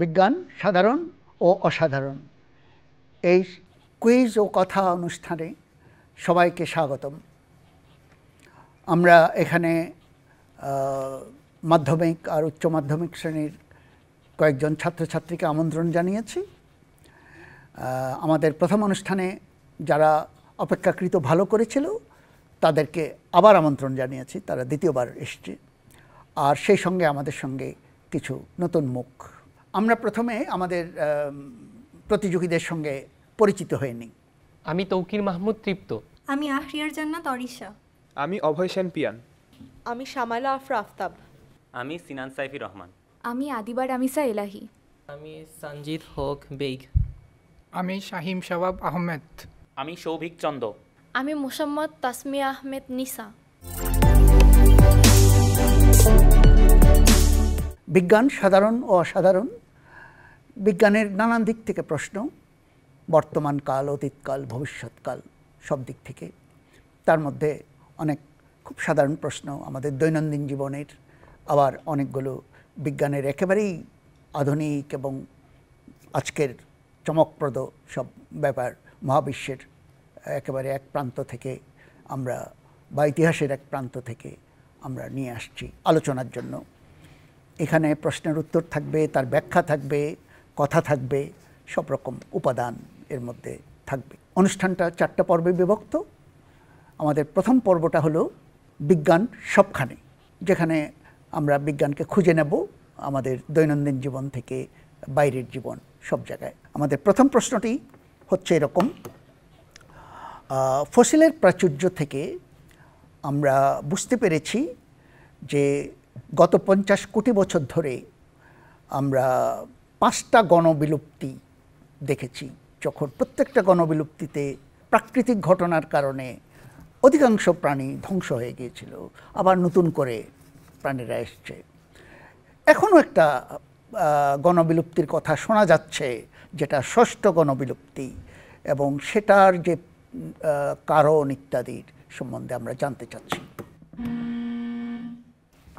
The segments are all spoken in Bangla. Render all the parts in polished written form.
বিজ্ঞান সাধারণ ও অসাধারণ এই কুইজ ও কথা অনুষ্ঠানে সবাইকে স্বাগতম। আমরা এখানে মাধ্যমিক আর উচ্চ মাধ্যমিক শ্রেণীর কয়েকজন ছাত্রছাত্রীকে আমন্ত্রণ জানিয়েছি। আমাদের প্রথম অনুষ্ঠানে যারা অপেক্ষাকৃত ভালো করেছিল তাদেরকে আবার আমন্ত্রণ জানিয়েছি, তারা দ্বিতীয়বার এসছে। আর সেই সঙ্গে আমাদের সঙ্গে কিছু নতুন মুখ। আমরা প্রথমে আমাদের প্রতিযোগীদের সঙ্গে পরিচিত হয়ে নিই। আমি তৌকির মাহমুদ তৃপ্ত। আমি আহরিয়ার জান্নাত অরিশা। আমি অভয় সেন পিয়ান। আমি শামাইলা আফরা আফতাব। আমি সিনান সাইফি রহমান। আমি আদিবা রামিসা এলাহি। আমি সঞ্জিত হক বেগ। আমি শাহিম শাবাব আহমেদ। আমি সৌভিক চন্দ। আমি মোসাম্মদ তাসমিয়া আহমেদ নিসা। বিজ্ঞান সাধারণ ও অসাধারণ, বিজ্ঞানের নানান দিক থেকে প্রশ্ন, বর্তমানকাল, অতীতকাল, ভবিষ্যৎকাল সব দিক থেকে। তার মধ্যে অনেক খুব সাধারণ প্রশ্ন আমাদের দৈনন্দিন জীবনের, আবার অনেকগুলো বিজ্ঞানের একেবারেই আধুনিক এবং আজকের চমকপ্রদ সব ব্যাপার, মহাবিশ্বের একেবারে এক প্রান্ত থেকে আমরা বা ইতিহাসের এক প্রান্ত থেকে আমরা নিয়ে আসছি আলোচনার জন্য। এখানে প্রশ্নের উত্তর থাকবে, তার ব্যাখ্যা থাকবে, কথা থাকবে, সব রকম উপাদান এর মধ্যে থাকবে। অনুষ্ঠানটা 4টা পর্বে বিভক্ত। আমাদের প্রথম পর্বটা হলো বিজ্ঞান সবখানে, যেখানে আমরা বিজ্ঞানকে খুঁজে নেব আমাদের দৈনন্দিন জীবন থেকে বাইরের জীবন সব জায়গায়। আমাদের প্রথম প্রশ্নটি হচ্ছে এরকম: ফসিলের প্রাচুর্য থেকে আমরা বুঝতে পেরেছি যে গত 50 কোটি বছর ধরে আমরা 5টা গণবিলুপ্তি দেখেছি। যখন প্রত্যেকটা গণবিলুপ্তিতে প্রাকৃতিক ঘটনার কারণে অধিকাংশ প্রাণী ধ্বংস হয়ে গিয়েছিল, আবার নতুন করে প্রাণীরা এসছে। এখনও একটা গণবিলুপ্তির কথা শোনা যাচ্ছে, যেটা 6ষ্ঠ গণবিলুপ্তি, এবং সেটার যে কারণ ইত্যাদির সম্বন্ধে আমরা জানতে চাচ্ছি।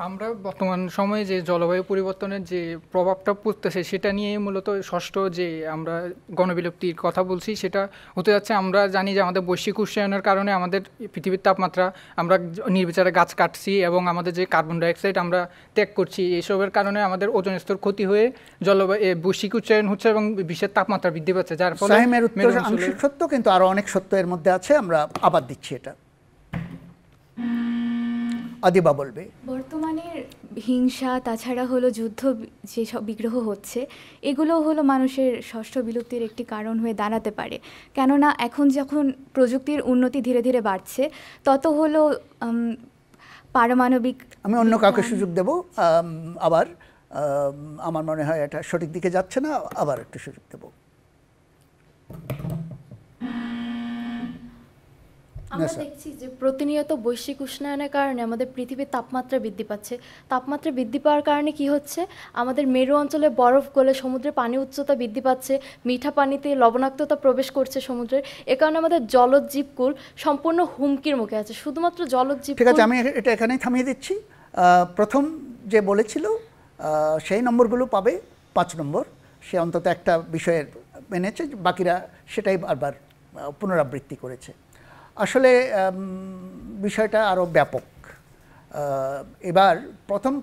আমরা বর্তমান সময়ে যে জলবায়ু পরিবর্তনের যে প্রভাবটা পড়তেছে সেটা নিয়ে মূলত 6ষ্ঠ যে আমরা গণবিলুপ্তির কথা বলছি সেটা হতে যাচ্ছে। আমরা জানি যে আমাদের বৈশ্বিক উষ্ণায়নের কারণে আমাদের পৃথিবীর তাপমাত্রা, আমরা নির্বিচারে গাছ কাটছি এবং আমাদের যে কার্বন ডাইঅক্সাইড আমরা ত্যাগ করছি, এইসবের কারণে আমাদের ওজোন স্তর ক্ষতি হয়ে বৈশ্বিক উষ্ণায়ন হচ্ছে এবং বিশ্বের তাপমাত্রা বৃদ্ধি পাচ্ছে, যার ফলে আংশিক সত্য, কিন্তু আরো অনেক সত্য এর মধ্যে আছে। আমরা আবার দিচ্ছি এটা। আদিবা বলবে। বর্তমানে হিংসা, তাছাড়া হলো যুদ্ধ, যে সব বিগ্রহ হচ্ছে, এগুলো হলো মানুষের 6ষ্ঠ বিলুপ্তির একটি কারণ হয়ে দাঁড়াতে পারে। কেননা এখন যখন প্রযুক্তির উন্নতি ধীরে ধীরে বাড়ছে, তত হলো পারমাণবিক। আমি অন্য কাউকে সুযোগ দেব। আবার আমার মনে হয় এটা সঠিক দিকে যাচ্ছে না, আবার একটু সুযোগ দেব। আমরা দেখছি যে প্রতিনিয়ত বৈশ্বিক উষ্ণায়নের কারণে আমাদের পৃথিবীর তাপমাত্রা বৃদ্ধি পাচ্ছে। তাপমাত্রা বৃদ্ধি পাওয়ার কারণে কি হচ্ছে, আমাদের মেরু অঞ্চলে বরফ গলে সমুদ্রের পানি উচ্চতা বৃদ্ধি পাচ্ছে, মিঠা পানিতে লবণাক্ততা প্রবেশ করছে সমুদ্রের। এ কারণে আমাদের জলজ জীবকুল সম্পূর্ণ হুমকির মুখে আছে। শুধুমাত্র জলজ জীব। ঠিক আছে, আমি এটা এখানেই থামিয়ে দিচ্ছি। প্রথম যে বলেছিল সেই নম্বরগুলো পাবে 5 নম্বর। সে অন্তত একটা বিষয়ের মেনেছে, বাকিরা সেটাই বারবার পুনরাবৃত্তি করেছে। আসলে বিষয়টা আরও ব্যাপক। এবার প্রথম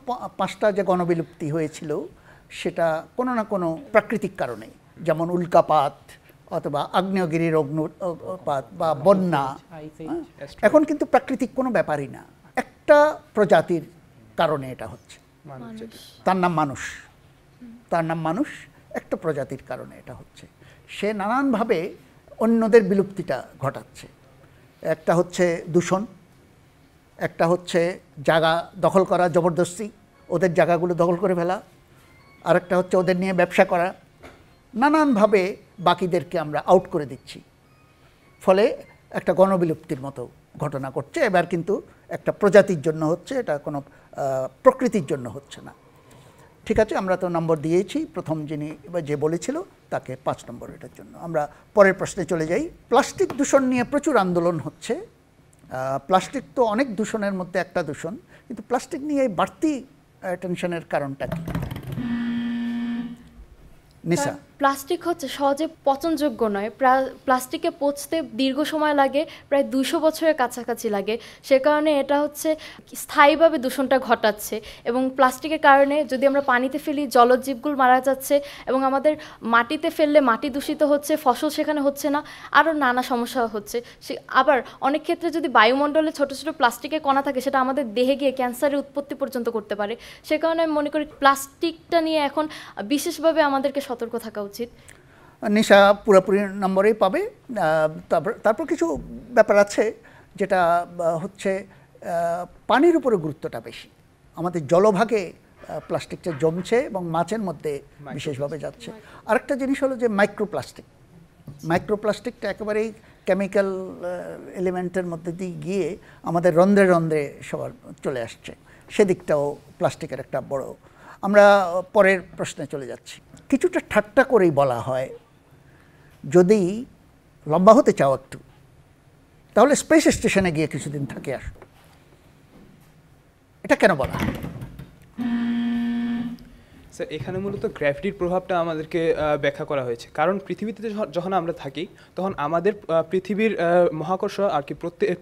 5টা যে গণবিলুপ্তি হয়েছিল সেটা কোনো না কোনো প্রাকৃতিক কারণে, যেমন উল্কাপাত অথবা আগ্নেয়গিরির অগ্নুৎপাত বা বন্যা। এখন কিন্তু প্রাকৃতিক কোনো ব্যাপারই না, একটা প্রজাতির কারণে এটা হচ্ছে। তার নাম মানুষ। তার নাম মানুষ, একটা প্রজাতির কারণে এটা হচ্ছে। সে নানানভাবে অন্যদের বিলুপ্তিটা ঘটাচ্ছে। একটা হচ্ছে দূষণ, একটা হচ্ছে জায়গা দখল করা জবরদস্তি, ওদের জায়গাগুলো দখল করে ফেলা, আর একটা হচ্ছে ওদের নিয়ে ব্যবসা করা। নানানভাবে বাকিদেরকে আমরা আউট করে দিচ্ছি, ফলে একটা গণবিলুপ্তির মতো ঘটনা ঘটছে। এবার কিন্তু একটা প্রজাতির জন্য হচ্ছে, এটা কোনো প্রকৃতির জন্য হচ্ছে না। ঠিক আছে, আমরা তো নম্বর দিয়েছি। প্রথম যিনি যে বলেছিল তাকে 5 নম্বর এটার জন্য। আমরা পরের প্রশ্নে চলে যাই। প্লাস্টিক দূষণ নিয়ে প্রচুর আন্দোলন হচ্ছে। প্লাস্টিক তো অনেক দূষণের মধ্যে একটা দূষণ, কিন্তু প্লাস্টিক নিয়ে বাড়তি টেনশনের কারণটা কি? নিসা প্লাস্টিক হচ্ছে সহজে পচনযোগ্য নয়। প্লাস্টিকে পচতে দীর্ঘ সময় লাগে, প্রায় 200 বছরের কাছাকাছি লাগে। সে কারণে এটা হচ্ছে স্থায়ীভাবে দূষণটা ঘটাচ্ছে, এবং প্লাস্টিকের কারণে যদি আমরা পানিতে ফেলি জলজ জীবগুলো মারা যাচ্ছে, এবং আমাদের মাটিতে ফেললে মাটি দূষিত হচ্ছে, ফসল সেখানে হচ্ছে না, আরও নানা সমস্যা হচ্ছে। আবার অনেক ক্ষেত্রে যদি বায়ুমণ্ডলে ছোট ছোট প্লাস্টিকের কণা থাকে, সেটা আমাদের দেহে গিয়ে ক্যান্সারের উৎপত্তি পর্যন্ত করতে পারে। সে কারণে আমি মনে করি প্লাস্টিকটা নিয়ে এখন বিশেষভাবে আমাদেরকে সতর্ক থাকা উচিত। নিশা পুরোপুরি নম্বরেই পাবে। তারপর কিছু ব্যাপার আছে যেটা হচ্ছে পানির উপরে গুরুত্বটা বেশি। আমাদের জলভাগে প্লাস্টিকটা জমছে এবং মাছের মধ্যে বিশেষভাবে যাচ্ছে। আরেকটা জিনিস হলো যে মাইক্রোপ্লাস্টিকটা একেবারেই কেমিক্যাল এলিমেন্টের মধ্যে দিয়ে গিয়ে আমাদের রন্ধ্রে রন্ধ্রে সবার চলে আসছে, সেদিকটাও প্লাস্টিকের একটা বড়। আমরা পরের প্রশ্নে চলে যাচ্ছি। কিছুটা ঠাট্টা করেই বলা হয়, যদি লম্বা হতে চাও একটু, তাহলে স্পেস স্টেশনে গিয়ে কিছুদিন থাকে আসো। এটা কেন বলা হয়? স্যার, এখানে মূলত গ্র্যাভিটির প্রভাবটা আমাদেরকে ব্যাখ্যা করা হয়েছে। কারণ পৃথিবীতে যখন আমরা থাকি, তখন আমাদের পৃথিবীর মহাকর্ষ আর কি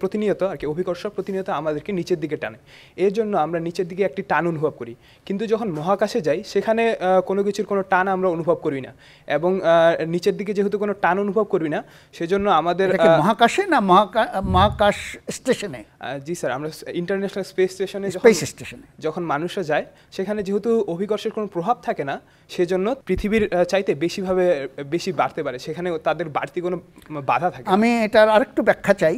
প্রতিনিয়ত আর কি অভিকর্ষ প্রতিনিয়ত আমাদেরকে নিচের দিকে টানে। এর জন্য আমরা নিচের দিকে একটি টান অনুভব করি। কিন্তু যখন মহাকাশে যাই, সেখানে কোনো কিছুর কোনো টান আমরা অনুভব করি না, এবং নিচের দিকে যেহেতু কোনো টান অনুভব করি না, সেজন্য আমাদের মহাকাশে না মহাকাশ স্টেশনে? জি স্যার, আমরা ইন্টারন্যাশনাল স্পেস স্টেশনে যখন মানুষরা যায়, সেখানে যেহেতু অভিকর্ষের কোনো প্রভাব থাকে না, সেজন্য পৃথিবীর চাইতে বেশি বাড়তে পারে, সেখানে তাদের বাড়তি কোনো বাধা থাকে। আমি এটার আরেকটু ব্যাখ্যা চাই,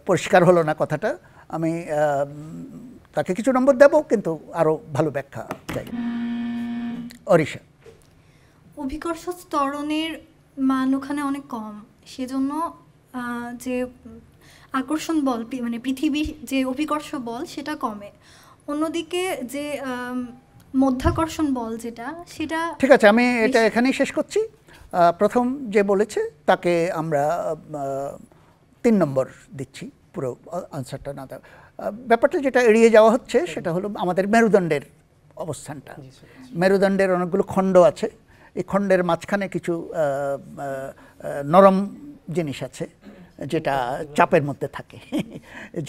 পরিষ্কার হলো না কথাটা। আমি তাকে কিছু নম্বর দেব, কিন্তু আরও ভালো ব্যাখ্যা চাই। অরিশা, অভিকর্ষ ত্বরণের মান ওখানে অনেক কম, সেজন্য যে আকর্ষণ বল মানে পৃথিবীর যে অভিকর্ষ বল সেটা কমে। অন্যদিকে যে মধ্যাকর্ষণ বল যেটা, সেটা ঠিক আছে, আমি এটা এখানেই শেষ করছি। প্রথম যে বলেছে তাকে আমরা 3 নম্বর দিচ্ছি, পুরো আনসারটা না দেওয়া। ব্যাপারটা যেটা এড়িয়ে যাওয়া হচ্ছে সেটা হলো আমাদের মেরুদণ্ডের অবস্থানটা। মেরুদণ্ডের অনেকগুলো খণ্ড আছে, এই খণ্ডের মাঝখানে কিছু নরম জিনিস আছে যেটা চাপের মধ্যে থাকে।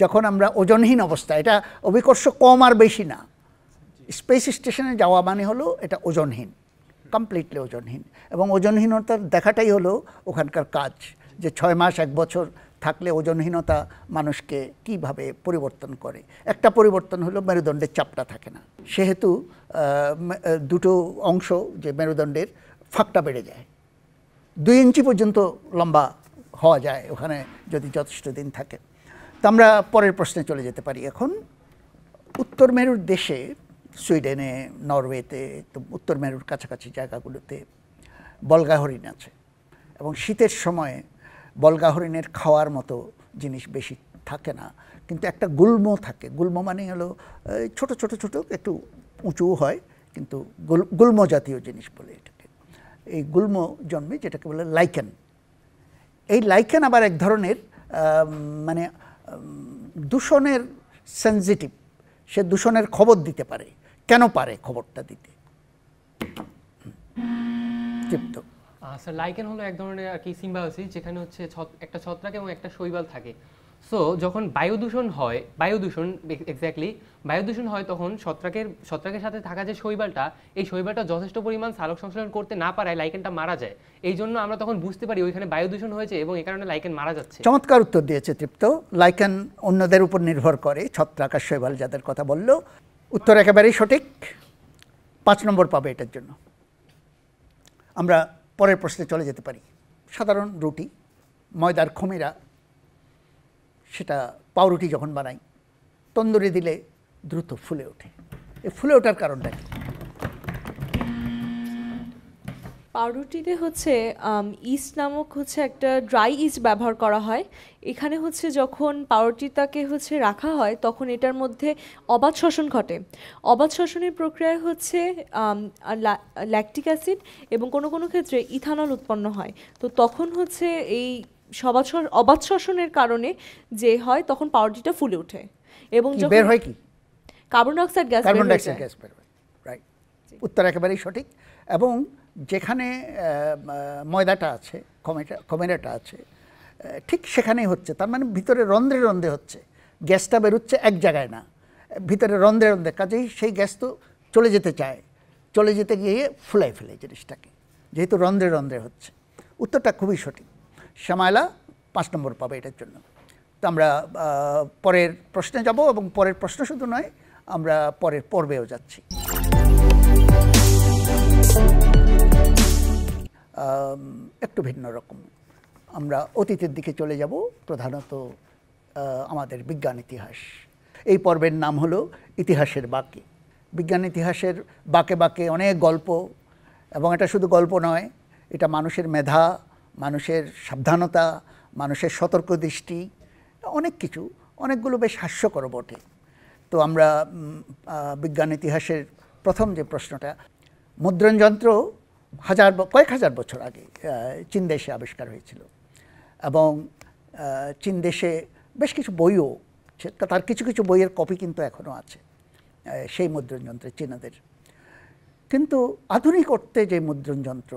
যখন আমরা ওজনহীন অবস্থা, এটা অভিকর্ষ কম আর বেশি না, স্পেস স্টেশনে যাওয়া মানে হলো এটা ওজনহীন, কমপ্লিটলি ওজনহীন। এবং ওজনহীনতার দেখাটাই হলো ওখানকার কাজ, যে 6 মাস 1 বছর থাকলে ওজনহীনতা মানুষকে কিভাবে পরিবর্তন করে। একটা পরিবর্তন হলো মেরুদণ্ডের চাপটা থাকে না, সেহেতু দুটো অংশ যে মেরুদণ্ডের ফাঁকটা বেড়ে যায়, 2 ইঞ্চি পর্যন্ত লম্বা হওয়া যায় ওখানে যদি যথেষ্ট দিন থাকে। তো আমরা পরের প্রশ্নে চলে যেতে পারি এখন। উত্তর মেরুর দেশে, সুইডেনে, নরওয়েতে, তো উত্তর মেরুর কাছাকাছি জায়গাগুলোতে বলগা হরিণ আছে, এবং শীতের সময়ে বলগা হরিণের খাওয়ার মতো জিনিস বেশি থাকে না, কিন্তু একটা গুল্ম থাকে। গুল্ম মানে হলো ছোট ছোট ছোট, একটু উঁচু হয়, কিন্তু গুল্ম জাতীয় জিনিস বলে এটাকে। এই গুল্ম জন্মে, যেটাকে বলে লাইকেন। এই লাইকেন আবার এক ধরনের মানে দূষণের সেনজিটিভ, সে দূষণের খবর দিতে পারে। কেন পারে খবরটা দিতে? তৃপ্ত। স্যার, লাইকেন হলো এক ধরনের আর কি সিম্বায়োসিস, যেখানে হচ্ছে একটা ছত্রাক এবং একটা শৈবাল থাকে। সো যখন বায়ু দূষণ হয় তখন ছত্রাকের সাথে থাকা যে শৈবালটা, এই শৈবালটা যথেষ্ট পরিমাণ সালোক সংশ্লেষণ করতে না পারায় লাইকেনটা মারা যায়। এই জন্য আমরা তখন বুঝতে পারি ওইখানে বায়ু দূষণ হয়েছে এবং এই কারণে লাইকেন মারা যাচ্ছে। চমৎকার উত্তর দিয়েছে তৃপ্ত। লাইকেন অন্যদের উপর নির্ভর করে, ছত্রাক আর শৈবাল যাদের কথা বললো। উত্তর একেবারেই সঠিক, 5 নম্বর পাবে এটার জন্য। আমরা পরের প্রশ্নে চলে যেতে পারি। সাধারণ রুটি, ময়দার খমিরা, সেটা পাউরুটি যখন বানাই, তন্দুরি দিলে দ্রুত ফুলে ওঠে। এই ফুলে ওঠার কারণটা কি? পাউরুটিতে হচ্ছে ইস্ট নামক হচ্ছে একটা ড্রাই ইস্ট ব্যবহার করা হয়। এখানে হচ্ছে যখন পাউরুটিটাকে হচ্ছে রাখা হয়, তখন এটার মধ্যে অবাধ শ্বসন ঘটে। অবাধ শ্বসনের প্রক্রিয়ায় হচ্ছে ল্যাকটিক অ্যাসিড এবং কোনো কোনো ক্ষেত্রে ইথানল উৎপন্ন হয়। তো তখন হচ্ছে এই অবাধ শ্বসনের কারণে যে হয়, তখন পাউরুটিটা ফুলে ওঠে এবং বের হয় কি? Carbon dioxide gas. রাইট, উত্তর একেবারেই সঠিক। এবং যেখানে ময়দাটা আছে, খমেরাটা আছে, ঠিক সেখানেই হচ্ছে। তার মানে ভিতরে রন্ধ্রে রন্ধ্রে হচ্ছে, গ্যাসটা বেরোচ্ছে এক জায়গায় না, ভিতরে রন্ধ্রে রন্ধ্রে। কাজেই সেই গ্যাস তো চলে যেতে চায়, চলে যেতে গিয়ে ফুলাই ফেলে জিনিসটাকে, যেহেতু রন্ধ্রে রন্ধ্রে হচ্ছে। উত্তরটা খুবই সঠিক। শ্যামাইলা 5 নম্বর পাবে এটার জন্য। তো আমরা পরের প্রশ্নে যাব, এবং পরের প্রশ্ন শুধু নয়, আমরা পরের পর্বেও যাচ্ছি। একটু ভিন্ন রকম, আমরা অতীতের দিকে চলে যাব, প্রধানত আমাদের বিজ্ঞান ইতিহাস। এই পর্বের নাম হলো ইতিহাসের বাঁকে। বিজ্ঞান ইতিহাসের বাঁকে বাঁকে অনেক গল্প, এবং এটা শুধু গল্প নয়, এটা মানুষের মেধা, মানুষের সাবধানতা, মানুষের সতর্ক দৃষ্টি, অনেক কিছু, অনেকগুলো বেশ হাস্যকর বটে। তো আমরা বিজ্ঞান ইতিহাসের প্রথম যে প্রশ্নটা, মুদ্রণ যন্ত্র কয়েক হাজার বছর আগে চীন দেশে আবিষ্কার হয়েছিল, এবং চীন দেশে বেশ কিছু বইও, তার কিছু কিছু বইয়ের কপি কিন্তু এখনও আছে সেই মুদ্রণ যন্ত্রে চীনাদের। কিন্তু আধুনিক অর্থে যে মুদ্রণ যন্ত্র,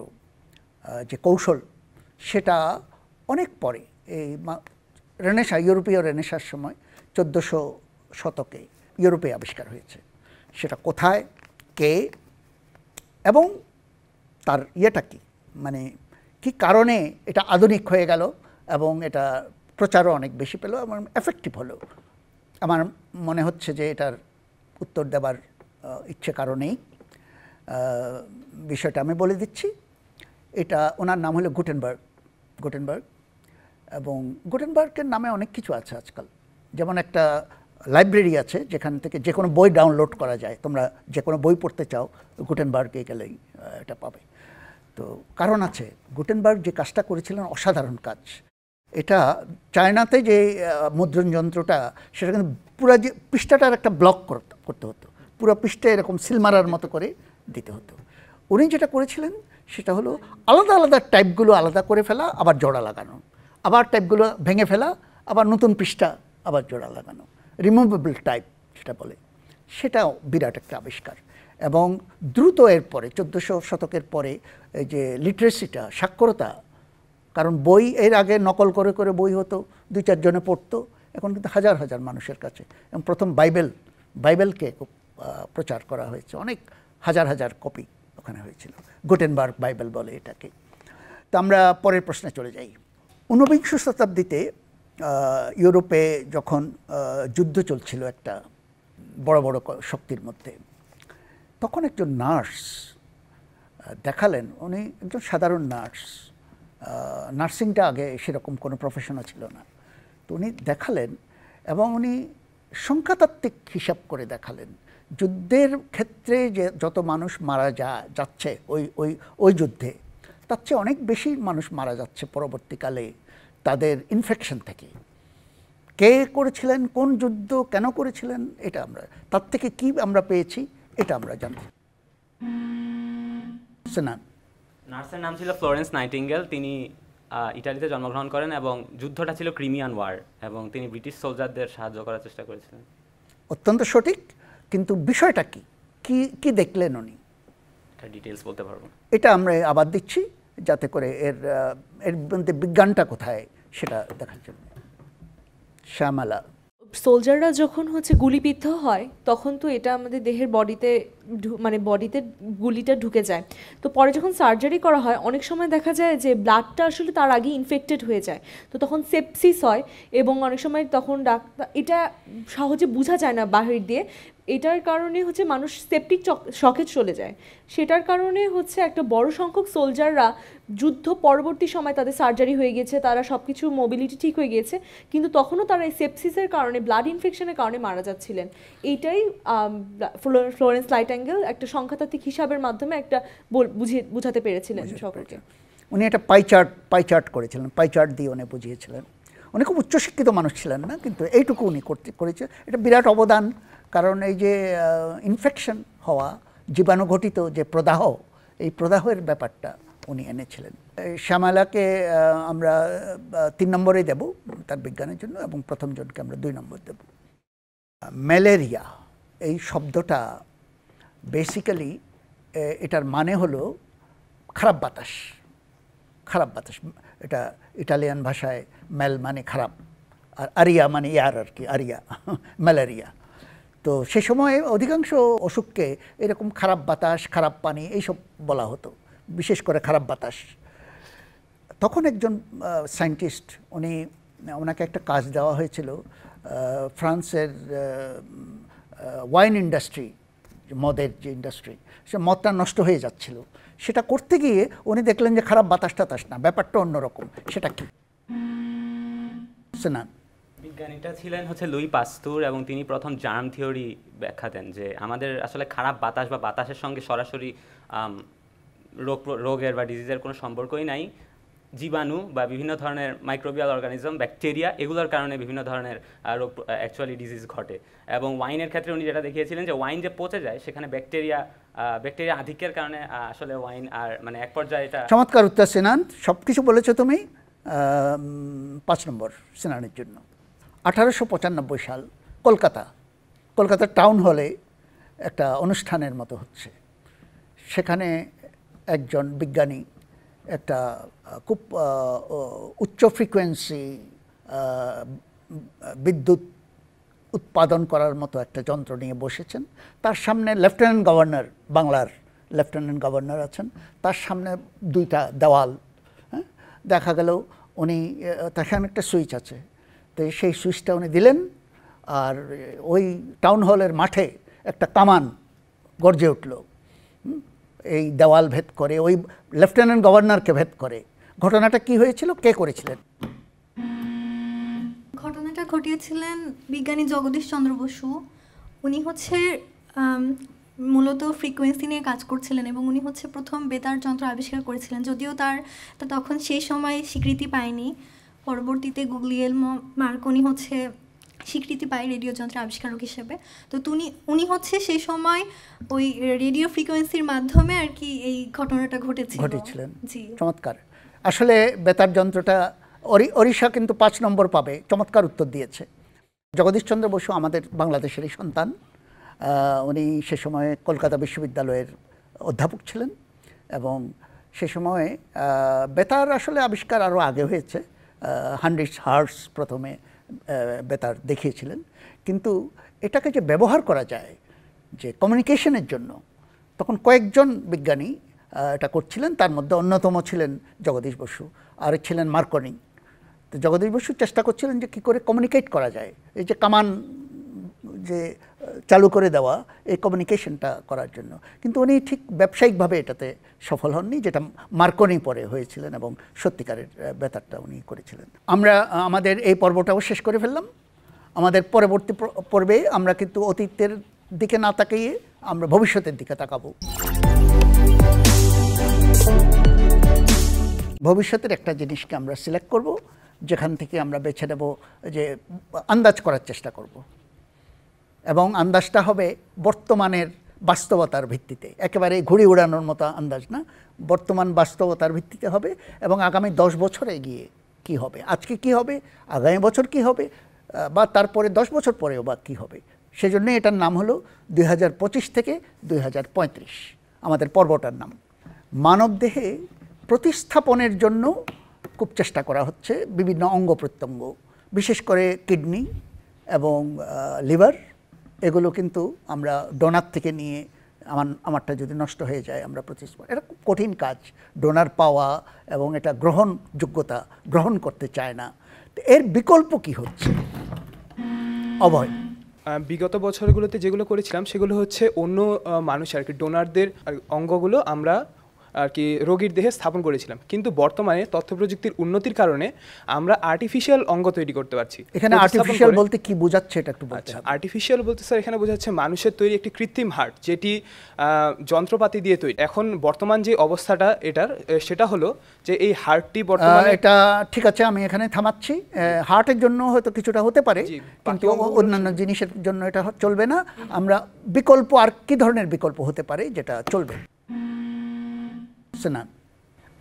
যে কৌশল, সেটা অনেক পরে, এই ইউরোপীয় রেনেসাঁর সময় 1400 শতকে ইউরোপে আবিষ্কার হয়েছে। সেটা কোথায়, কে, এবং তার ইয়েটা কী, মানে কি কারণে এটা আধুনিক হয়ে গেল এবং এটা প্রচারও অনেক বেশি পেল এবং এফেক্টিভ হলো। আমার মনে হচ্ছে যে এটার উত্তর দেবার ইচ্ছে কারণেই বিষয়টা আমি বলে দিচ্ছি। এটা, ওনার নাম হলো গুটেনবার্গ। এবং গুটেনবার্গের নামে অনেক কিছু আছে আজকাল, যেমন একটা লাইব্রেরি আছে যেখান থেকে যে কোনো বই ডাউনলোড করা যায়। তোমরা যে কোনো বই পড়তে চাও, গুটেনবার্গে গেলেই এটা পাবে। তো কারণ আছে, গুটেনবার্গ যে কাজটা করেছিলেন অসাধারণ কাজ। এটা চায়নাতে যে মুদ্রণ যন্ত্রটা, সেটা কিন্তু পুরো যে পৃষ্ঠাটার একটা ব্লক করতে হতো, পুরো পৃষ্ঠা এরকম সিলমারার মতো করে দিতে হতো। উনি যেটা করেছিলেন সেটা হলো আলাদা আলাদা টাইপগুলো আলাদা করে ফেলা, আবার জোড়া লাগানো, আবার টাইপগুলো ভেঙে ফেলা, আবার নতুন পৃষ্ঠা, আবার জোড়া লাগানো, রিমুভেবল টাইপ সেটা বলে। সেটাও বিরাট একটা আবিষ্কার। এবং দ্রুত এরপরে 1400 শতকের পরে এই যে লিটারেসিটা, সাক্ষরতা, কারণ বই এর আগে নকল করে করে বই হতো, 2-4 জনে পড়তো, এখন কিন্তু হাজার হাজার মানুষের কাছে। এবং প্রথম বাইবেলকে প্রচার করা হয়েছে, অনেক হাজার হাজার কপি ওখানে হয়েছিল, গুটেনবার্গ বাইবেল বলে এটাকে। তো আমরা পরের প্রশ্নে চলে যাই। 19বিংশ শতাব্দীতে ইউরোপে যখন যুদ্ধ চলছিল একটা বড় বড় শক্তির মধ্যে, তখন একজন নার্স দেখালেন, উনি একজন সাধারণ নার্স, নার্সিংটা আগে সেরকম কোনো প্রফেশনও ছিল না। তো উনি দেখালেন এবং উনি সংখ্যাতাত্ত্বিক হিসাব করে দেখালেন যুদ্ধের ক্ষেত্রে যে যত মানুষ মারা যাচ্ছে ওই যুদ্ধে, তার চেয়ে অনেক বেশি মানুষ মারা যাচ্ছে পরবর্তীকালে তাদের ইনফেকশন থেকে। কে করেছিলেন, কোন যুদ্ধ, কেন করেছিলেন, এটা আমরা তার থেকে কি আমরা পেয়েছি এটা আমরা জানতে। নার্সের নাম ছিল ফ্লোরেন্স নাইটিঙ্গেল। তিনি ইটালিতে জন্মগ্রহণ করেন এবং যুদ্ধটা ছিল ক্রিমিয়ান ওয়ার, এবং তিনি ব্রিটিশ সোলজারদের সাহায্য করার চেষ্টা করেছিলেন। অত্যন্ত সঠিক, কিন্তু বিষয়টা কি কি দেখলেন উনি, এটা ডিটেইলস বলতে পারবো। এটা আমরা আবার দিচ্ছি যাতে করে এর মধ্যে বিজ্ঞানটা কোথায় সেটা দেখার জন্য। শ্যামালা, সোলজাররা যখন গুলিবিদ্ধ হয় তখন তো এটা আমাদের দেহের বডিতে বডিতে গুলিটা ঢুকে যায়। তো পরে যখন সার্জারি করা হয় অনেক সময় দেখা যায় যে ব্লাডটা আসলে তার আগে ইনফেক্টেড হয়ে যায়, তো তখন সেপসিস হয় এবং অনেক সময় তখন ডাক্তার এটা সহজে বোঝা যায় না বাহির দিয়ে। এটার কারণে মানুষ সেপটিক শকে চলে যায়। সেটার কারণে একটা বড় সংখ্যক সোলজাররা যুদ্ধ পরবর্তী সময় তাদের সার্জারি হয়ে গেছে, তারা সব কিছু মোবিলিটি ঠিক হয়ে গিয়েছে, কিন্তু তখনও তারা এই সেপসিসের কারণে, ব্লাড ইনফেকশনের কারণে মারা যাচ্ছিলেন। এইটাই ফ্লোরেন্স নাইটিঙ্গেল একটা সংখ্যাতাত্ত্বিক হিসাবের মাধ্যমে একটা বুঝাতে পেরেছিলেন সকলকে। উনি একটা পাই চার্ট করেছিলেন, পাই চার্ট দিয়ে উনি বুঝিয়েছিলেন। উনি খুব উচ্চশিক্ষিত মানুষ ছিলেন না, কিন্তু এইটুকু উনি করেছে, এটা বিরাট অবদান। কারণ এই যে ইনফেকশন হওয়া, জীবাণুঘটিত যে প্রদাহ, এই প্রদাহের ব্যাপারটা উনি এনেছিলেন। শ্যামালাকে আমরা 3 নম্বরে দেব তার বিজ্ঞানের জন্য, এবং প্রথম জনকে আমরা 2 নম্বর দেব। ম্যালেরিয়া এই শব্দটা বেসিক্যালি এটার মানে হলো খারাপ বাতাস, খারাপ বাতাস, এটা ইটালিয়ান ভাষায় মেল মানে খারাপ, আর আরিয়া মানে এয়ার আর কি, আরিয়া ম্যালেরিয়া। তো সে সময়ে অধিকাংশ অসুখকে এরকম খারাপ বাতাস, খারাপ পানি এইসব বলা হতো, বিশেষ করে খারাপ বাতাস। তখন একজন সায়েন্টিস্ট, ওনাকে একটা কাজ দেওয়া হয়েছিল, ফ্রান্সের ওয়াইন ইন্ডাস্ট্রি, মদের যে ইন্ডাস্ট্রি, সে মদটা নষ্ট হয়ে যাচ্ছিল। সেটা করতে গিয়ে উনি দেখলেন যে খারাপ বাতাস টাতাস না, ব্যাপারটা অন্যরকম। সেটা কি? সিনান। বিজ্ঞানীটা ছিলেন হচ্ছে লুই পাস্তুর, এবং তিনি প্রথম জার্ম থিওরি ব্যাখ্যা দেন যে আমাদের আসলে খারাপ বাতাস বা বাতাসের সঙ্গে সরাসরি রোগের বা ডিজিজের কোনো সম্পর্কই নাই। জীবাণু বা বিভিন্ন ধরনের মাইক্রোবিয়াল অর্গানিজম, ব্যাকটেরিয়া, এগুলোর কারণে বিভিন্ন ধরনের রোগ অ্যাকচুয়ালি ডিজিজ ঘটে। এবং ওয়াইনের ক্ষেত্রে উনি যেটা দেখিয়েছিলেন যে ওয়াইন যে পচে যায় সেখানে ব্যাকটেরিয়া আধিক্যের কারণে আসলে ওয়াইন আর মানে এক পর্যায়ে এটা। চমৎকার উত্তর সিনান, সব কিছু বলেছো তুমি। 5 নম্বর সিনানের জন্য। 1895 সাল কলকাতা টাউন হলে একটা অনুষ্ঠানের মতো হচ্ছে। সেখানে একজন বিজ্ঞানী একটা খুব উচ্চ ফ্রিকোয়েন্সি বিদ্যুৎ উৎপাদন করার মতো একটা যন্ত্র নিয়ে বসেছেন। তার সামনে লেফটেন্যান্ট গভর্নর, বাংলার লেফটেন্যান্ট গভর্নর আছেন, তার সামনে 2টা দেওয়াল। হ্যাঁ, দেখা গেল উনি, সেখানে একটা সুইচ আছে, তো সেই সুইচটা উনি দিলেন, আর ওই টাউন হলের মাঠে একটা কামান গর্জে উঠল, এই দেওয়াল ভেদ করে, ওই লেফটেন্যান্ট গভর্নরকে ভেদ করে। ঘটনাটা কি হয়েছিল, কে করেছিলেন? ঘটনাটা ঘটিয়েছিলেন বিজ্ঞানী জগদীশ চন্দ্র বসু। উনি হচ্ছে মূলত ফ্রিকোয়েন্সি নিয়ে কাজ করছিলেন, এবং উনি হচ্ছে প্রথম বেতার যন্ত্র আবিষ্কার করেছিলেন। যদিও তার তখন সেই সময় স্বীকৃতি পায়নি। পরবর্তীতে গুগলিয়েল মার্কনি হচ্ছে স্বীকৃতি পায় রেডিও যন্ত্রের আবিষ্কারক হিসেবে। তো উনি হচ্ছে সেই সময় ওই রেডিও ফ্রিকোয়েন্সির মাধ্যমে আর কি এই ঘটনাটা ঘটেছিলেন। জি, চমৎকার। আসলে বেতার যন্ত্রটা ওড়িশা কিন্তু 5 নম্বর পাবে, চমৎকার উত্তর দিয়েছে। জগদীশচন্দ্র বসু আমাদের বাংলাদেশেরই সন্তান। উনি সে সময়ে কলকাতা বিশ্ববিদ্যালয়ের অধ্যাপক ছিলেন, এবং সে সময়ে বেতার আসলে আবিষ্কার আরও আগে হয়েছে। 100 হার্টজ প্রথমে বেতার দেখিয়েছিলেন, কিন্তু এটাকে যে ব্যবহার করা যায় যে কমিউনিকেশনের জন্য, তখন কয়েকজন বিজ্ঞানী এটা করছিলেন। তার মধ্যে অন্যতম ছিলেন জগদীশ বসু, আর ছিলেন মার্কনি। তো জগদীশ বসু চেষ্টা করছিলেন যে কী করে কমিউনিকেট করা যায়, এই যে কামান যে চালু করে দেওয়া, এই কমিউনিকেশনটা করার জন্য। কিন্তু উনি ঠিক ব্যবসায়িকভাবে এটাতে সফল হননি, যেটা মার্কনি পরে হয়েছিলেন, এবং সত্যিকারের বেতারটা উনি করেছিলেন। আমরা আমাদের এই পর্বটাও শেষ করে ফেললাম। আমাদের পরবর্তী পর্বে আমরা কিন্তু অতীতের দিকে না তাকিয়ে আমরা ভবিষ্যতের দিকে তাকাবো। ভবিষ্যতের একটা জিনিসকে আমরা সিলেক্ট করব, যেখান থেকে আমরা বেছে নেব, যে আন্দাজ করার চেষ্টা করব, এবং আন্দাজটা হবে বর্তমানের বাস্তবতার ভিত্তিতে, একেবারে ঘুড়ি উড়ানোর মতো আন্দাজ না, বর্তমান বাস্তবতার ভিত্তিতে হবে, এবং আগামী 10 বছরে গিয়ে কি হবে, আজকে কি হবে, আগামী বছর কি হবে, বা তারপরে 10 বছর পরেও বা কী হবে। সেজন্য এটার নাম হলো 2025 থেকে 2035, আমাদের পর্বটার নাম। মানবদেহে প্রতিস্থাপনের জন্য খুব চেষ্টা করা হচ্ছে বিভিন্ন অঙ্গ প্রত্যঙ্গ, বিশেষ করে কিডনি এবং লিভার। এগুলো কিন্তু আমরা ডোনার থেকে নিয়ে, আমারটা যদি নষ্ট হয়ে যায় আমরা প্রতিস্থাপন, এটা খুব কঠিন কাজ, ডোনার পাওয়া, এবং এটা গ্রহণযোগ্যতা গ্রহণ করতে চায় না। তো এর বিকল্প কি হচ্ছে? অভয়, বিগত বছরগুলোতে যেগুলো করেছিলাম সেগুলো হচ্ছে অন্য মানুষ আর কি ডোনারদের অঙ্গগুলো আমরা আর কি রোগীর দেহে স্থাপন করেছিলাম, কিন্তু বর্তমানে তথ্য প্রযুক্তির উন্নতির কারণে আমরা আর্টিফিশিয়াল অঙ্গ তৈরি করতে পারছি। এখানে আর্টিফিশিয়াল বলতে কি বোঝাচ্ছে এটা একটু বলতে হবে। আর্টিফিশিয়াল বলতে স্যার এখানে বোঝাচ্ছে মানুষের তৈরি একটি কৃত্রিম হার্ট, যেটি যন্ত্রপাতি দিয়ে তৈরি। এখন বর্তমান যে অবস্থাটা এটার, সেটা হলো যে এই হার্টটি বর্তমানে, এটা ঠিক আছে, আমি এখানে থামাচ্ছি। হার্টের জন্য হয়তো কিছুটা হতে পারে, কিন্তু অন্যান্য জিনিসের জন্য এটা চলবে না। আমরা বিকল্প, আর কি ধরনের বিকল্প হতে পারে যেটা চলবে?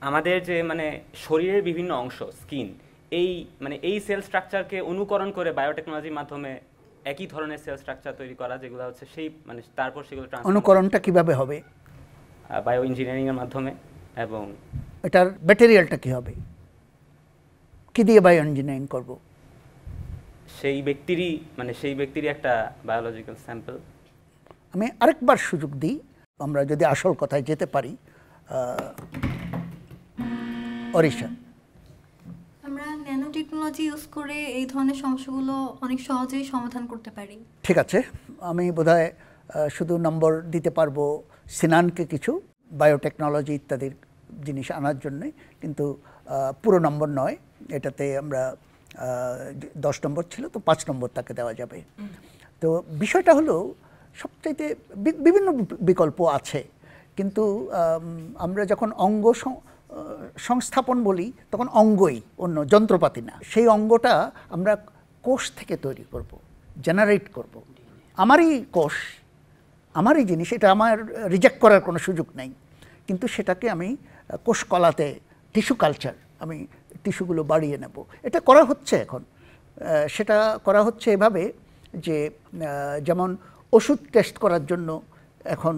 আমাদের যে মানে শরীরের বিভিন্ন অংশ, স্কিন, এই সেল স্ট্রাকচারকে অনুকরণ করে বায়োটেকনোলজির মাধ্যমে একই ধরনের সেল স্ট্রাকচার তৈরি করা, যেগুলো হচ্ছে সেই মানে তারপর সেগুলো অনুকরণটা কিভাবে হবে? বায়ো ইঞ্জিনিয়ারিং এর মাধ্যমে। এবং এটার ম্যাটেরিয়ালটা কী হবে, কী দিয়ে বায়ো ইঞ্জিনিয়ারিং করব? সেই ব্যক্তিরই একটা বায়োলজিক্যাল স্যাম্পল। আমি আরেকবার সুযোগ দিই, আমরা যদি আসল কথায় যেতে পারি। অরিশা, আমরা ন্যানো টেকনোলজি ইউজ করে এই ধরনের সমস্যাগুলো অনেক সহজেই সমাধান করতে পারি। ঠিক আছে, আমি বোধহয় শুধু নম্বর দিতে পারবো সিনানকে কিছু বায়োটেকনোলজি ইত্যাদির জিনিস আনার জন্যে, কিন্তু পুরো নম্বর নয়, এটাতে আমরা 10 নম্বর ছিল তো 5 নম্বর তাকে দেওয়া যাবে। তো বিষয়টা হলো সবচাইতে বিভিন্ন বিকল্প আছে, কিন্তু আমরা যখন অঙ্গ সংস্থাপন বলি তখন অঙ্গই, অন্য যন্ত্রপাতি না। সেই অঙ্গটা আমরা কোষ থেকে তৈরি করব, জেনারেট করব। আমারই কোষ, আমারই জিনিস, এটা আমার রিজেক্ট করার কোনো সুযোগ নেই, কিন্তু সেটাকে আমি কোষ কলাতে টিস্যু কালচার, আমি টিস্যুগুলো বাড়িয়ে নেব। এটা করা হচ্ছে এখন। সেটা করা হচ্ছে এভাবে যে যেমন ওষুধ টেস্ট করার জন্য এখন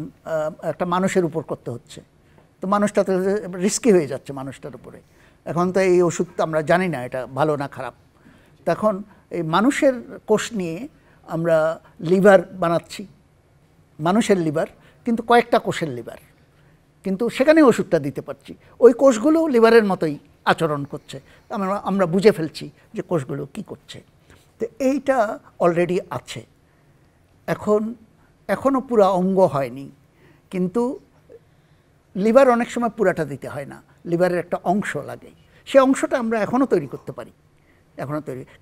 একটা মানুষের উপর করতে হচ্ছে, তো মানুষটা তো রিস্কি হয়ে যাচ্ছে মানুষটার উপরে। এখন তো এই ওষুধ আমরা জানি না এটা ভালো না খারাপ। তখন এই মানুষের কোষ নিয়ে আমরা লিভার বানাচ্ছি, মানুষের লিভার, কিন্তু কয়েকটা কোষের লিভার, কিন্তু সেখানে ওষুধটা দিতে পারছি। ওই কোষগুলো লিভারের মতোই আচরণ করছে, আমরা বুঝে ফেলছি যে কোষগুলো কি করছে। তো এইটা অলরেডি আছে। এখনও পুরা অঙ্গ হয়নি, কিন্তু লিভার অনেক সময় পুরাটা দিতে হয় না, লিভারের একটা অংশ লাগে, সেই অংশটা আমরা এখনও তৈরি করতে পারি,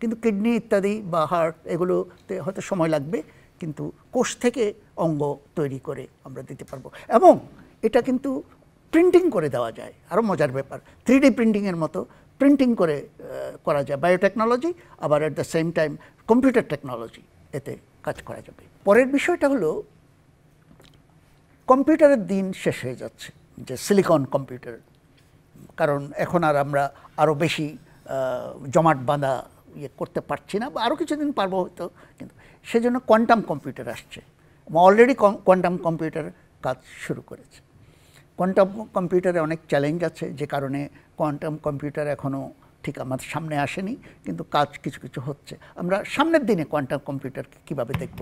কিন্তু কিডনি ইত্যাদি বা হার্ট এগুলোতে হয়তো সময় লাগবে, কিন্তু কোষ থেকে অঙ্গ তৈরি করে আমরা দিতে পারবো। এবং এটা কিন্তু প্রিন্টিং করে দেওয়া যায়, আরও মজার ব্যাপার, 3D প্রিন্টিংয়ের মতো প্রিন্টিং করে করা যায়। বায়োটেকনোলজি আবার at the same time computer technology, এতে কাজ করা যাবে। পরের বিষয়টা হলো কম্পিউটারের দিন শেষ হয়ে যাচ্ছে, যে সিলিকন কম্পিউটার, কারণ এখন আর আমরা আরও বেশি জমাট বাঁধা করতে পারছি না, বা আরও কিছুদিন পারবো হয়তো, কিন্তু সেজন্য কোয়ান্টাম কম্পিউটার আসছে। অলরেডি কোয়ান্টাম কম্পিউটার কাজ শুরু করেছে। কোয়ান্টাম কম্পিউটারে অনেক চ্যালেঞ্জ আছে, যে কারণে কোয়ান্টাম কম্পিউটার এখনও ঠিক আমাদের সামনে আসেনি, কিন্তু কাজ কিছু কিছু হচ্ছে। আমরা সামনের দিনে কোয়ান্টাম কম্পিউটারকে কীভাবে দেখব?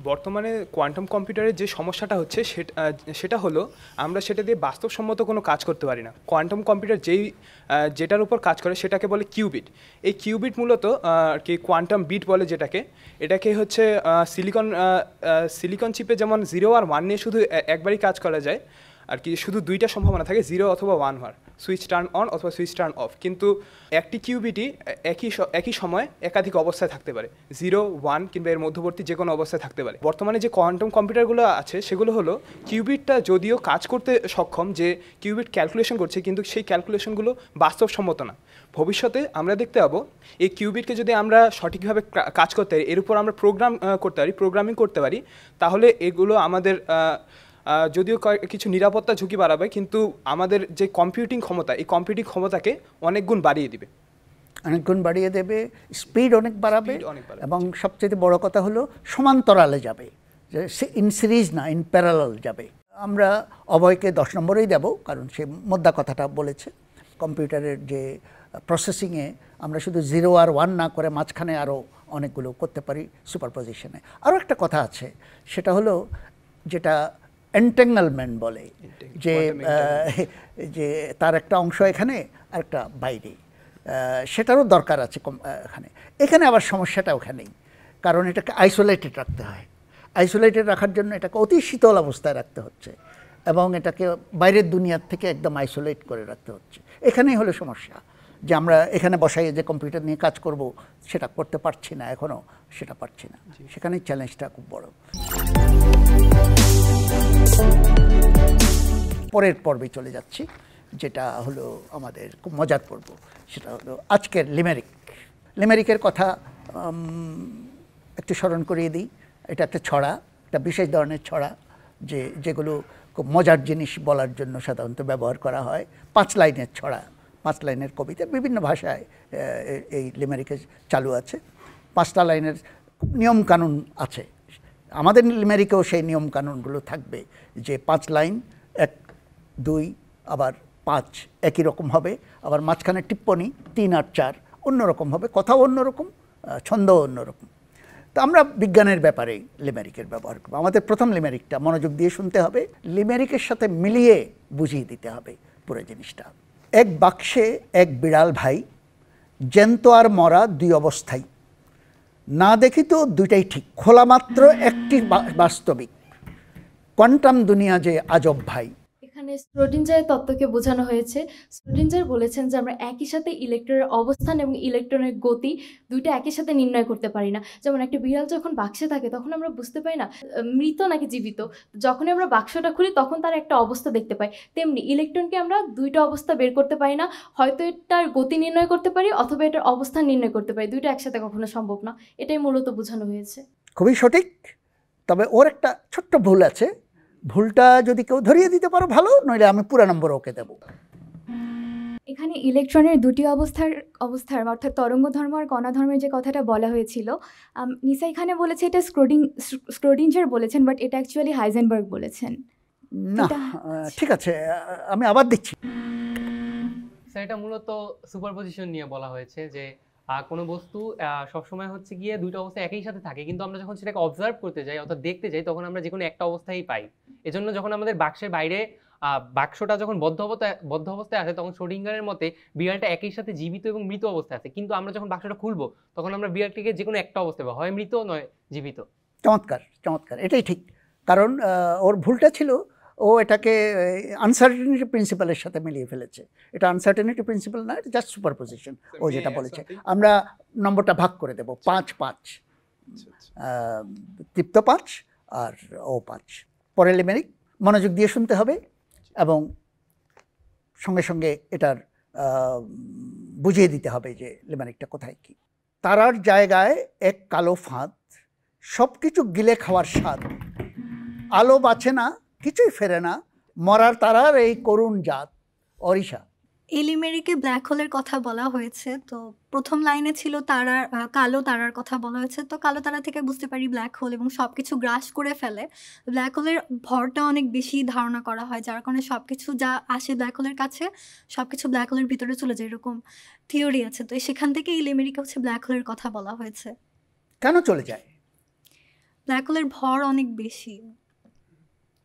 বর্তমানে কোয়ান্টাম কম্পিউটারের যে সমস্যাটা হচ্ছে সেটা হলো আমরা সেটা দিয়ে বাস্তবসম্মত কোনো কাজ করতে পারি না। কোয়ান্টাম কম্পিউটার যেটার উপর কাজ করে সেটাকে বলে কিউবিট। এই কিউবিট মূলত আর কি কোয়ান্টাম বিট বলে যেটাকে, এটাকে হচ্ছে সিলিকন চিপে যেমন 0 আর 1 নিয়ে শুধু একবারই কাজ করা যায় আর কি, শুধু 2টা সম্ভাবনা থাকে, 0 অথবা 1 হওয়ার, সুইচ টার্ন অন অথবা সুইচ টার্ন অফ। কিন্তু একটি কিউবিটই একই সময় একাধিক অবস্থায় থাকতে পারে, 0, 1 কিংবা এর মধ্যবর্তী যে কোনো অবস্থায় থাকতে পারে। বর্তমানে যে কোয়ান্টাম কম্পিউটারগুলো আছে সেগুলো হলো কিউবিটটা যদিও কাজ করতে সক্ষম, যে কিউবিট ক্যালকুলেশন করছে, কিন্তু সেই ক্যালকুলেশনগুলো বাস্তবসম্মত না। ভবিষ্যতে আমরা দেখতে পাবো এই কিউবিটকে যদি আমরা সঠিকভাবে কাজ করতে পারি, এর উপর আমরা প্রোগ্রামিং করতে পারি, তাহলে এগুলো আমাদের যদিও কিছু নিরাপত্তা ঝুঁকি বাড়াবে, কিন্তু আমাদের যে কম্পিউটিং ক্ষমতা, এই কম্পিউটিং ক্ষমতাকে অনেক গুণ বাড়িয়ে দেবে, স্পিড অনেক বাড়াবে, এবং সবচেয়ে বড় কথা হলো সমান্তরালে যাবে, যে ইন সিরিজ না, ইন প্যারালাল যাবে। আমরা অভয়কে 10 নম্বরেই দেব, কারণ সে মোদ্দা কথাটা বলেছে। কম্পিউটারের যে প্রসেসিংয়ে আমরা শুধু 0 আর 1 না করে মাঝখানে আরও অনেকগুলো করতে পারি সুপারপজিশনে। আরও একটা কথা আছে, সেটা হলো যেটা এন্টেঙ্গলমেন্ট বলে, যে তার একটা অংশ এখানে আর একটা বাইরে, সেটারও দরকার আছে এখানে আবার সমস্যাটা ওখানেই, কারণ এটাকে আইসোলেটেড রাখতে হয়। আইসোলেটেড রাখার জন্য এটাকে অতি শীতল অবস্থায় রাখতে হচ্ছে, এবং এটাকে বাইরের দুনিয়ার থেকে একদম আইসোলেট করে রাখতে হচ্ছে। এখানেই হলো সমস্যা, যে আমরা এখানে বসাইয়ে যে কম্পিউটার নিয়ে কাজ করব সেটা করতে পারছি না, এখনও সেটা পারছি না। সেখানেই চ্যালেঞ্জটা খুব বড়। পরের পর্বে চলে যাচ্ছি, যেটা হলো আমাদের খুব মজার পর্ব, সেটা হলো আজকের লিমেরিকের কথা একটু স্মরণ করিয়ে দিই। এটা একটা ছড়া, একটা বিশেষ ধরনের ছড়া, যেগুলো খুব মজার জিনিস বলার জন্য সাধারণত ব্যবহার করা হয়। 5 লাইনের ছড়া, 5 লাইনের কবিতা, বিভিন্ন ভাষায় এই লিমেরিকে চালু আছে। 5টা লাইনের নিয়মকানুন আছে, আমাদের লিমেরিকেও সেই নিয়মকানুনগুলো থাকবে, যে 5 লাইন 1 2 আবার 5 একই রকম হবে, আবার মাঝখানে টিপ্পনি 3 আর 4 অন্যরকম হবে, কথাও অন্যরকম, ছন্দও অন্যরকম। তো আমরা বিজ্ঞানের ব্যাপারে লিমেরিকের ব্যবহার করব। আমাদের প্রথম লিমেরিকটা মনোযোগ দিয়ে শুনতে হবে, লিমেরিকের সাথে মিলিয়ে বুঝিয়ে দিতে হবে পুরো জিনিসটা। এক বাক্সে এক বিড়াল ভাই, জ্যান্ত আর মরা দুই অবস্থায়, না দেখি তো দুইটাই ঠিক, খোলা মাত্র একটি বাস্তবিক, কোয়ান্টাম দুনিয়া যে আজব ভাই। এখানে স্ক্রোডিঞ্জারের তত্ত্বকে বোঝানো হয়েছে। স্ক্রোডিঞ্জার বলেছেন যে আমরা একই সাথে ইলেকট্রনের অবস্থান এবং ইলেকট্রনের গতি দুইটা একই সাথে নির্ণয় করতে পারি না। যেমন একটা বিড়াল যখন বাক্সে থাকে তখন আমরা বুঝতে পারি না মৃত নাকি জীবিত, যখনই আমরা বাক্সটা খুলি তখন তার একটা অবস্থা দেখতে পাই। তেমনি ইলেকট্রনকে আমরা দুইটা অবস্থা বের করতে পারি না, হয়তো এটার গতি নির্ণয় করতে পারি অথবা এটার অবস্থান নির্ণয় করতে পারি, দুইটা একসাথে কখনো সম্ভব না। এটাই মূলত বোঝানো হয়েছে। খুবই সঠিক, তবে ওর একটা ছোট্ট ভুল আছে, ভুলটা যদি কেউ ধরিয়ে দিতে পারো ভালো, নইলে আমি পুরো নম্বর ওকে দেব। এখানে ইলেকট্রনের দুটি অবস্থার অর্থাৎ তরঙ্গ ধর্ম আর কণা ধর্মের যে কথাটা বলা হয়েছিল, নিসা এখানে বলেছে এটা স্ক্রোডিঞ্জার বলেছেন, বাট এটা অ্যাকচুয়ালি হাইজেনবার্গ বলেছেন। না ঠিক আছে, আমি আবার দিচ্ছি। স্যার এটা মূলত সুপারপজিশন নিয়ে বলা হয়েছে যে কোনো বস্তু সবসময় হচ্ছে গিয়ে দুইটা অবস্থা একই সাথে থাকে, কিন্তু আমরা যখন সেটাকে অবজার্ভ করতে যাই অর্থাৎ দেখতে যাই তখন আমরা যে কোনো একটা অবস্থায় পাই। এজন্য যখন আমাদের বাক্সের বাইরে বাক্সটা যখন বদ্ধ অবস্থায় আসে তখন শ্রোডিঙ্গারের মতে বিড়ালটা একই সাথে জীবিত এবং মৃত অবস্থায় আছে, কিন্তু আমরা যখন বাক্সটা খুলবো তখন আমরা বিড়ালটিকে যে কোনো একটা অবস্থায় পাবো, হয় মৃত নয় জীবিত। চমৎকার চমৎকার, এটাই ঠিক। কারণ ওর ভুলটা ছিল ও এটাকে আনসার্টেনিটি প্রিন্সিপালের সাথে মিলিয়ে ফেলেছে। এটা আনসার্টেনিটি প্রিন্সিপাল না, এটা জাস্ট সুপারপজিশন। ও যেটা বলেছে আমরা নম্বরটা ভাগ করে দেব, 5-5, তৃপ্ত 5 আর ও 5। পরে লিমেরিক মনোযোগ দিয়ে শুনতে হবে এবং সঙ্গে সঙ্গে এটার বুঝিয়ে দিতে হবে যে লিমেরিকটা কোথায় কি। তারার জায়গায় এক কালো ফাঁদ, সব কিছু গিলে খাওয়ার স্বাদ, আলো বাঁচে না কিছুই ফেরে না, মরার তারার এই করুণ জাত। অরিশা। এই লিমেরিকে ব্ল্যাক হোলের কথা বলা হয়েছে। তো প্রথম লাইনে ছিল তারার কালো তারার কথা বলা হয়েছে। তো কালো তারা থেকে বুঝতে পারি ব্ল্যাক হোল, এবং সব কিছু গ্রাস করে ফেলে। ব্ল্যাক হোলের ভরটা অনেক বেশি ধারণা করা হয়, যার কারণে সব কিছু যা আসে ব্ল্যাক হোলের কাছে সব কিছু ব্ল্যাক হোলের ভিতরে চলে যায়, এরকম থিওরি আছে। তো সেখান থেকে এই লিমেরিকে হচ্ছে ব্ল্যাক হোলের কথা বলা হয়েছে। কেন চলে যায়? ব্ল্যাক হোলের ভর অনেক বেশি।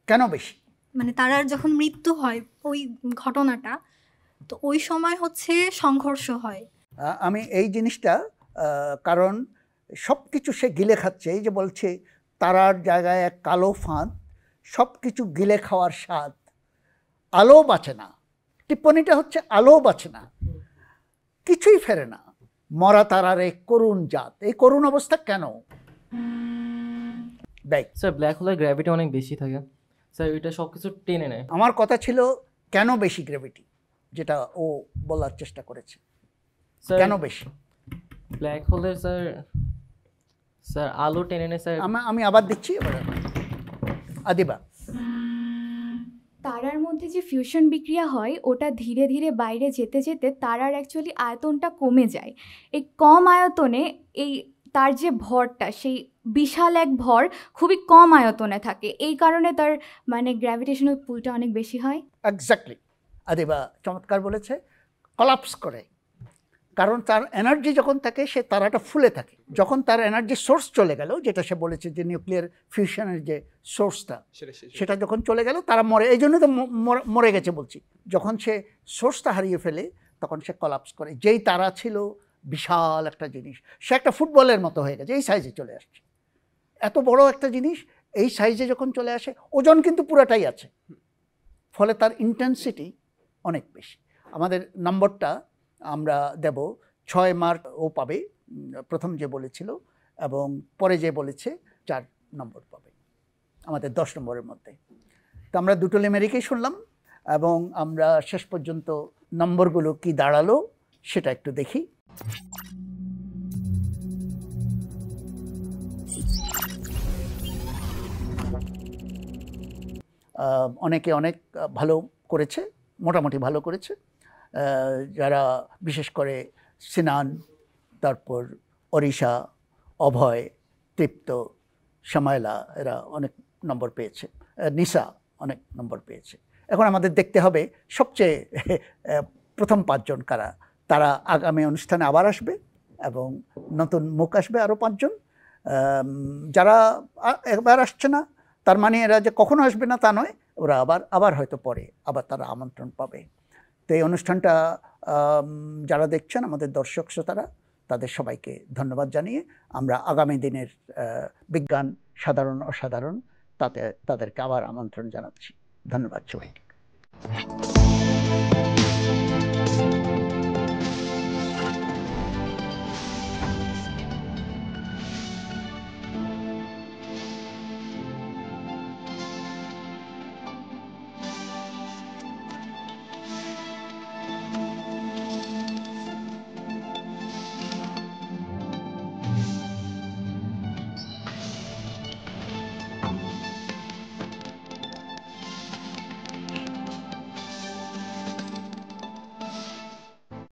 কেন বেশি? মানে তারার যখন মৃত্যু হয় ওই ঘটনাটা, তো ওই সময় হচ্ছে সংঘর্ষ হয়। আমি এই জিনিসটা কারণ সব কিছু সে গিলে খাচ্ছে, এই যে বলছে তারার জায়গায় এক কালো ফাঁদ, সব কিছু গিলে খাওয়ার স্বাদ, আলো বাঁচে না, টিপ্পনিটা হচ্ছে আলো বাঁচে না, কিছুই ফেরে না, মরা তারার এই করুণ জাত। এই করুণ অবস্থা কেন? স্যার ব্ল্যাক হোলের গ্র্যাভিটি অনেক বেশি থাকে স্যার, এটা সব কিছু টেনে নেয়। আমার কথা ছিল কেন বেশি গ্র্যাভিটি, যেটা ও বলার চেষ্টা করেছে। কেন বেশি? ব্ল্যাক হোলের স্যার আলো টেনে নেয় স্যার। আমি আবার দিচ্ছি, আদিবা। তারার মধ্যে যে ফিউশন বিক্রিয়া হয় ওটা ধীরে ধীরে বাইরে যেতে যেতে তারার অ্যাকচুয়ালি আয়তনটা কমে যায়। এই কম আয়তনে তার যে ভরটা, সেই বিশাল এক ভর খুবই কম আয়তনে থাকে, এই কারণে তার মানে গ্র্যাভিটেশনাল পুলটা অনেক বেশি হয়। এক্স্যাক্টলি, আদিবা চমৎকার বলেছে। কলাপস করে, কারণ তার এনার্জি যখন থাকে সে তারাটা ফুলে থাকে। যখন তার এনার্জি সোর্স চলে গেল, যেটা সে বলেছে যে নিউক্লিয়ার ফিউশনের যে সোর্সটা, সেটা যখন চলে গেল তারা মরে। এই জন্য তো মরে গেছে বলছি। যখন সে সোর্সটা হারিয়ে ফেলে তখন সে কলাপস করে। যেই তারা ছিল বিশাল একটা জিনিস, সে একটা ফুটবলের মতো হয়ে গেছে, এই সাইজে চলে আসছে। এত বড় একটা জিনিস এই সাইজে যখন চলে আসে, ওজন কিন্তু পুরোটাই আছে, ফলে তার ইন্টেন্সিটি অনেক বেশি। আমাদের নম্বরটা আমরা দেব 6 মার্ক ও পাবে, প্রথম যে বলেছিল, এবং পরে যে বলেছে 4 নম্বর পাবে আমাদের 10 নম্বরের মধ্যে। তো আমরা দুটো লিমেরিকেই শুনলাম, এবং আমরা শেষ পর্যন্ত নম্বরগুলো কি দাঁড়ালো সেটা একটু দেখি। অনেকে অনেক ভালো করেছে, মোটামুটি ভালো করেছে। যারা বিশেষ করে সিনান, তারপর অরিশা, অভয়, তৃপ্ত, শামাইলা, এরা অনেক নম্বর পেয়েছে। নিসা অনেক নম্বর পেয়েছে। এখন আমাদের দেখতে হবে সবচেয়ে প্রথম 5 জন কারা, তারা আগামী অনুষ্ঠানে আবার আসবে এবং নতুন মুখ আসবে আরও 5 জন। যারা একবার আসছে না তার মানে এরা যে কখনো আসবে না তা নয়, ওরা আবার হয়তো পরে আবার তারা আমন্ত্রণ পাবে। তো এই অনুষ্ঠানটা যারা দেখছেন আমাদের দর্শক শ্রোতারা, তাদের সবাইকে ধন্যবাদ জানিয়ে আমরা আগামী দিনের বিজ্ঞান সাধারণ অসাধারণ তাদেরকে আবার আমন্ত্রণ জানাচ্ছি। ধন্যবাদ সবাইকে।